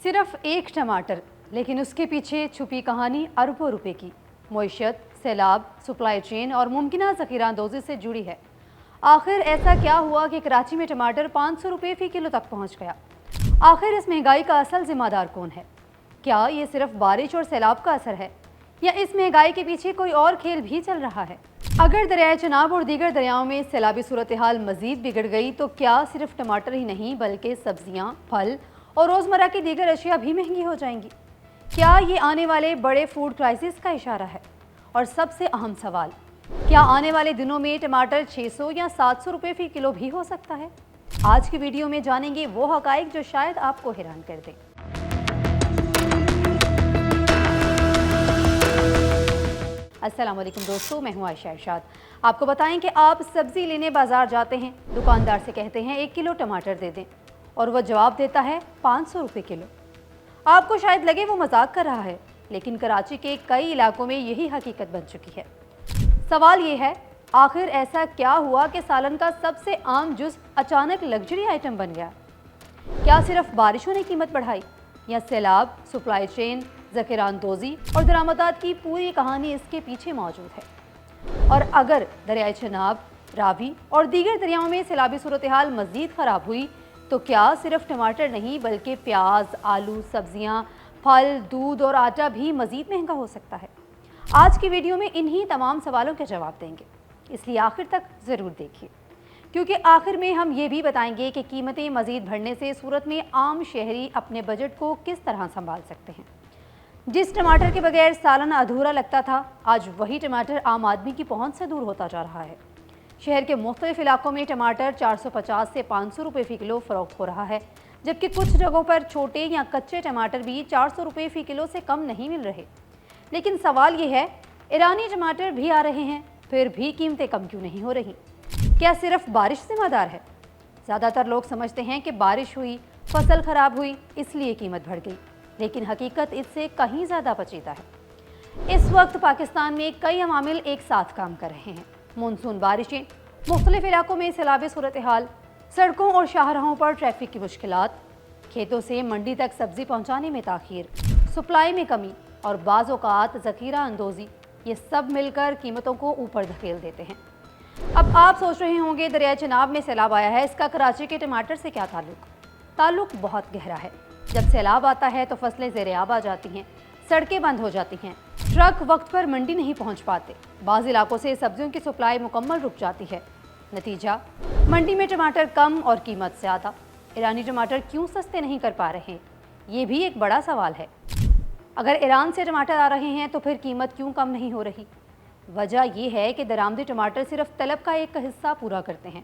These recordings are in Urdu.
صرف ایک ٹماٹر، لیکن اس کے پیچھے چھپی کہانی اربوں روپے کی معیشت، سیلاب، سپلائی چین اور ممکنہ ذخیرہ اندوزی سے جڑی ہے۔ آخر ایسا کیا ہوا کہ کراچی میں ٹماٹر 500 روپے فی کلو تک پہنچ گیا؟ آخر اس مہنگائی کا اصل ذمہ دار کون ہے؟ کیا یہ صرف بارش اور سیلاب کا اثر ہے یا اس مہنگائی کے پیچھے کوئی اور کھیل بھی چل رہا ہے؟ اگر دریائے چناب اور دیگر دریاؤں میں سیلابی صورتحال مزید بگڑ گئی تو کیا صرف ٹماٹر ہی نہیں بلکہ سبزیاں، پھل اور روزمرہ کی دیگر اشیاء بھی مہنگی ہو جائیں گی؟ کیا یہ آنے والے بڑے فوڈ کرائسس کا اشارہ ہے؟ اور سب سے اہم سوال، کیا آنے والے دنوں میں ٹماٹر 600 یا 700 روپے فی کلو بھی ہو سکتا ہے؟ آج کی ویڈیو میں جانیں گے وہ حقائق جو شاید آپ کو حیران کر دیں۔ السلام علیکم دوستو، میں ہوں عائشہ ارشاد۔ آپ کو بتائیں کہ آپ سبزی لینے بازار جاتے ہیں، دکاندار سے کہتے ہیں 1 کلو ٹماٹر دے دیں اور وہ جواب دیتا ہے 500 روپے کلو۔ آپ کو شاید لگے وہ مذاق کر رہا ہے، لیکن کراچی کے کئی علاقوں میں یہی حقیقت بن چکی ہے۔ سوال یہ ہے، آخر ایسا کیا ہوا کہ سالن کا سب سے عام جز اچانک لگژری آئٹم بن گیا؟ کیا صرف بارشوں نے قیمت بڑھائی یا سیلاب، سپلائی چین، ذخیرہ اندوزی اور درآمدات کی پوری کہانی اس کے پیچھے موجود ہے؟ اور اگر دریائے چناب، راوی اور دیگر دریاؤں میں سیلابی صورتحال مزید خراب ہوئی تو کیا صرف ٹماٹر نہیں بلکہ پیاز، آلو، سبزیاں، پھل، دودھ اور آٹا بھی مزید مہنگا ہو سکتا ہے؟ آج کی ویڈیو میں انہی تمام سوالوں کے جواب دیں گے، اس لیے آخر تک ضرور دیکھیے، کیونکہ آخر میں ہم یہ بھی بتائیں گے کہ قیمتیں مزید بڑھنے سے صورت میں عام شہری اپنے بجٹ کو کس طرح سنبھال سکتے ہیں۔ جس ٹماٹر کے بغیر سالن ادھورا لگتا تھا، آج وہی ٹماٹر عام آدمی کی پہنچ سے دور ہوتا جا رہا ہے۔ شہر کے مختلف علاقوں میں ٹماٹر 450 سے 500 روپے فی کلو فروخت ہو رہا ہے، جبکہ کچھ جگہوں پر چھوٹے یا کچے ٹماٹر بھی 400 روپے فی کلو سے کم نہیں مل رہے۔ لیکن سوال یہ ہے، ایرانی ٹماٹر بھی آ رہے ہیں، پھر بھی قیمتیں کم کیوں نہیں ہو رہی؟ کیا صرف بارش ذمہ دار ہے؟ زیادہ تر لوگ سمجھتے ہیں کہ بارش ہوئی، فصل خراب ہوئی، اس لیے قیمت بڑھ گئی، لیکن حقیقت اس سے کہیں زیادہ پیچیدہ ہے۔ اس وقت پاکستان میں کئی عوامل ایک ساتھ کام کر رہے ہیں۔ مونسون بارشیں، مختلف علاقوں میں سیلابی صورتحال، سڑکوں اور شاہراہوں پر ٹریفک کی مشکلات، کھیتوں سے منڈی تک سبزی پہنچانے میں تاخیر، سپلائی میں کمی اور بعض اوقات ذخیرہ اندوزی، یہ سب مل کر قیمتوں کو اوپر دھکیل دیتے ہیں۔ اب آپ سوچ رہے ہوں گے دریائے چناب میں سیلاب آیا ہے، اس کا کراچی کے ٹماٹر سے کیا تعلق بہت گہرا ہے۔ جب سیلاب آتا ہے تو فصلیں زیر آب آ جاتی ہیں، سڑکیں بند ہو جاتی ہیں، ٹرک وقت پر منڈی نہیں پہنچ پاتے، بعض علاقوں سے سبزیوں کی سپلائی مکمل رک جاتی ہے۔ نتیجہ، منڈی میں ٹماٹر کم اور قیمت زیادہ۔ ایرانی ٹماٹر کیوں سستے نہیں کر پا رہے ہیں؟ یہ بھی ایک بڑا سوال ہے۔ اگر ایران سے ٹماٹر آ رہے ہیں تو پھر قیمت کیوں کم نہیں ہو رہی؟ وجہ یہ ہے کہ درآمدی ٹماٹر صرف طلب کا ایک حصہ پورا کرتے ہیں۔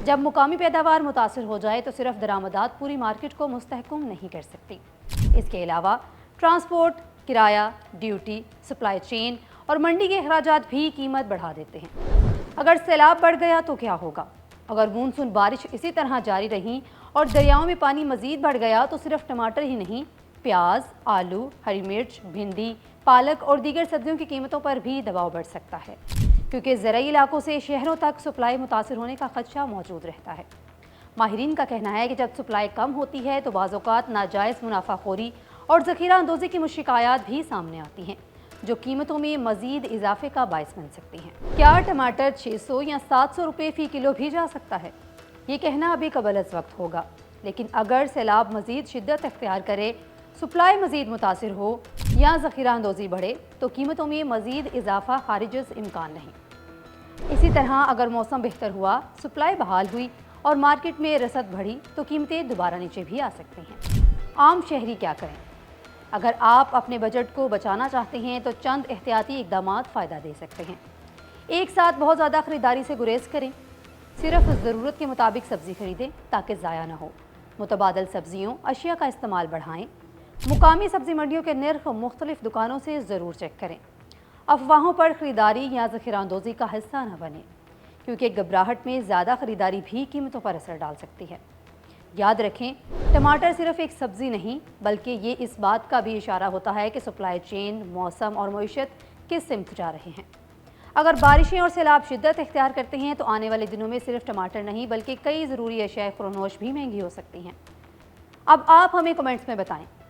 جب مقامی پیداوار متاثر ہو جائے تو صرف درآمدات پوری مارکیٹ کو مستحکم نہیں کر سکتی۔ اس کے علاوہ ٹرانسپورٹ، کرایہ، ڈیوٹی، سپلائی چین اور منڈی کے اخراجات بھی قیمت بڑھا دیتے ہیں۔ اگر سیلاب بڑھ گیا تو کیا ہوگا؟ اگر مونسون بارش اسی طرح جاری رہی اور دریاؤں میں پانی مزید بڑھ گیا تو صرف ٹماٹر ہی نہیں، پیاز، آلو، ہری مرچ، بھنڈی، پالک اور دیگر سبزیوں کی قیمتوں پر بھی دباؤ بڑھ سکتا ہے، کیونکہ زرعی علاقوں سے شہروں تک سپلائی متاثر ہونے کا خدشہ موجود رہتا ہے۔ ماہرین کا کہنا ہے کہ جب سپلائی کم ہوتی ہے تو بعض اوقات ناجائز منافع خوری اور ذخیرہ اندوزی کی شکایات بھی سامنے آتی ہیں، جو قیمتوں میں مزید اضافے کا باعث بن سکتی ہیں۔ کیا ٹماٹر 600 یا 700 روپے فی کلو بھی جا سکتا ہے؟ یہ کہنا ابھی قبل از وقت ہوگا، لیکن اگر سیلاب مزید شدت اختیار کرے، سپلائی مزید متاثر ہو یا ذخیرہ اندوزی بڑھے تو قیمتوں میں مزید اضافہ خارج از امکان نہیں۔ اسی طرح اگر موسم بہتر ہوا، سپلائی بحال ہوئی اور مارکیٹ میں رسد بڑھی تو قیمتیں دوبارہ نیچے بھی آ سکتی ہیں۔ عام شہری کیا کریں؟ اگر آپ اپنے بجٹ کو بچانا چاہتے ہیں تو چند احتیاطی اقدامات فائدہ دے سکتے ہیں۔ ایک ساتھ بہت زیادہ خریداری سے گریز کریں۔ صرف ضرورت کے مطابق سبزی خریدیں تاکہ ضائع نہ ہو۔ متبادل سبزیوں، اشیاء کا استعمال بڑھائیں۔ مقامی سبزی منڈیوں کے نرخ مختلف دکانوں سے ضرور چیک کریں۔ افواہوں پر خریداری یا ذخیرہ اندوزی کا حصہ نہ بنیں، کیونکہ گھبراہٹ میں زیادہ خریداری بھی قیمتوں پر اثر ڈال سکتی ہے۔ یاد رکھیں، ٹماٹر صرف ایک سبزی نہیں بلکہ یہ اس بات کا بھی اشارہ ہوتا ہے کہ سپلائی چین، موسم اور معیشت کس سمت جا رہے ہیں۔ اگر بارشیں اور سیلاب شدت اختیار کرتے ہیں تو آنے والے دنوں میں صرف ٹماٹر نہیں بلکہ کئی ضروری اشیاء فروخت بھی مہنگی ہو سکتی ہیں۔ اب آپ ہمیں کمنٹس میں بتائیں